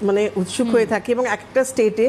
মানে উৎসুক হয়ে থাকি এবং একটা স্টেটে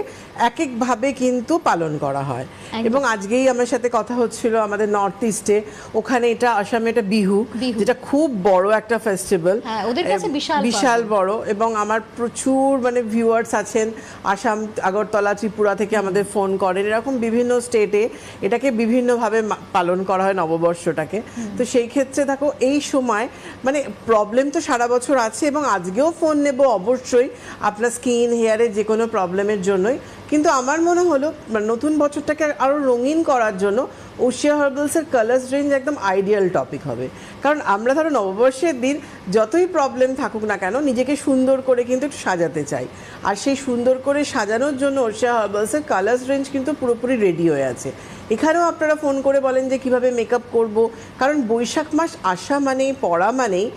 এক একভাবে কিন্তু পালন করা হয়। এবং আজকেই আমার সাথে কথা হচ্ছিল আমাদের নর্থ ইস্টে, ওখানে এটা আসামে এটা বিহু, যেটা খুব বড় একটা ফেস্টিভ্যাল, ওদের কাছে বিশাল বড়। এবং আমার প্রচুর মানে ভিউয়ার্স আছেন আসাম, আগরতলা, ত্রিপুরা থেকে আমাদের ফোন করেন। এরকম বিভিন্ন স্টেটে এটাকে বিভিন্নভাবে পালন করা হয় নববর্ষটাকে। তো সেই ক্ষেত্রে দেখো এই সময় মানে প্রবলেম তো সারা বছর আছে, এবং আজকেও ফোন নেব অবশ্যই আপনার স্কিন হেয়ারের যে কোনো প্রবলেমের জন্যই। কিন্তু আমার মনে হলো নতুন বছরটাকে আরও রঙিন করার জন্য ওশিয়া হার্বালসের কালার্স রেঞ্জ একদম আইডিয়াল টপিক হবে। কারণ আমরা ধরো নববর্ষের দিন যতই প্রবলেম থাকুক না কেন, নিজেকে সুন্দর করে কিন্তু একটু সাজাতে চাই। আর সেই সুন্দর করে সাজানোর জন্য ওশিয়া হার্বালসের কালার্স রেঞ্জ কিন্তু পুরোপুরি রেডি হয়ে আছে। এখানেও আপনারা ফোন করে বলেন যে কিভাবে মেকআপ করব, কারণ বৈশাখ মাস আসা মানেই, পড়া মানেই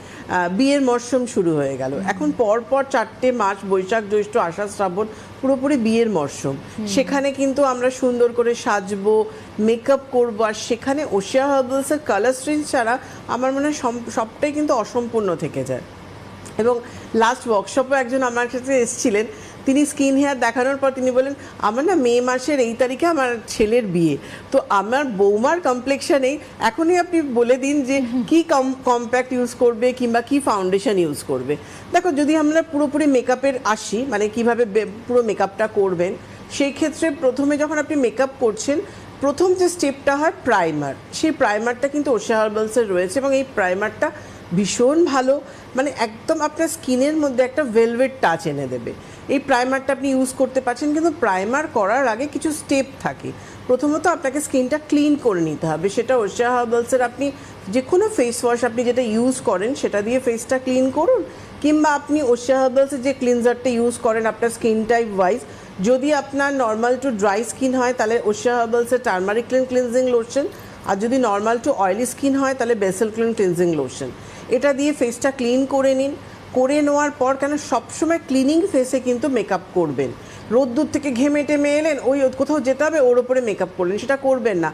বিয়ের মরশুম শুরু হয়ে গেল। এখন পরপর 4টে মাস, বৈশাখ, জ্যৈষ্ঠ, আষাঢ়, শ্রাবণ, পুরোপুরি বিয়ের মরশুম। সেখানে কিন্তু আমরা সুন্দর করে সাজবো, মেকআপ করবো, আর সেখানে ওশিয়া হার্বালসের কালার রেঞ্জ ছাড়া আমার মনে হয় সবটাই কিন্তু অসম্পূর্ণ থেকে যায়। এবং লাস্ট ওয়ার্কশপে একজন আমার কাছে এসেছিলেন, তিনি স্কিন হেয়ার দেখানোর পর তিনি বলেন, আমার না মে মাসের এই তারিখে আমার ছেলের বিয়ে, তো আমার বৌমার কমপ্লেক্সানেই এখনই আপনি বলে দিন যে কি কম্প্যাক্ট ইউজ করবে কিংবা কি ফাউন্ডেশন ইউজ করবে। দেখো, যদি আমরা পুরোপুরি মেকআপের আসি, মানে কিভাবে পুরো মেকআপটা করবেন, সেই ক্ষেত্রে প্রথমে যখন আপনি মেকআপ করছেন, প্রথম যে স্টেপটা হয় প্রাইমার, সেই প্রাইমারটা কিন্তু ওশিয়া হার্বালসের রয়েছে, এবং এই প্রাইমারটা ভীষণ ভালো, মানে একদম আপনার স্কিনের মধ্যে একটা ভেলভেট টাচ এনে দেবে। এই প্রাইমারটা আপনি ইউজ করতে পারছেন, কিন্তু প্রাইমার করার আগে কিছু স্টেপ থাকে। প্রথমত আপনাকে স্কিনটা ক্লিন করে নিতে হবে, সেটা ওশিয়া হার্বালসের আপনি যে কোনো ফেস ওয়াশ আপনি যেটা ইউজ করেন সেটা দিয়ে ফেসটা ক্লিন করুন, কিংবা আপনি ওশিয়া হার্বালসের যে ক্লিনজারটা ইউজ করেন আপনার স্কিন টাইপ ওয়াইজ, যদি আপনার নর্মাল টু ড্রাই স্কিন হয় তাহলে ওশিয়া হার্বালসের টার্মারিক ক্লিনজিং লোশন, আর যদি নর্মাল টু অয়েলি স্কিন হয় তাহলে বেসেল ক্লিনজিং লোশন, এটা দিয়ে ফেসটা ক্লিন করে নিন। করে নেওয়ার পর, কেন সবসময় ক্লিনিং ফেসে কিন্তু মেকআপ করবেন, রোদ্দুর থেকে ঘেমে টেমে এলেন, ওই কোথাও যেতে হবে ওর ওপরে মেকআপ করলেন, সেটা করবেন না।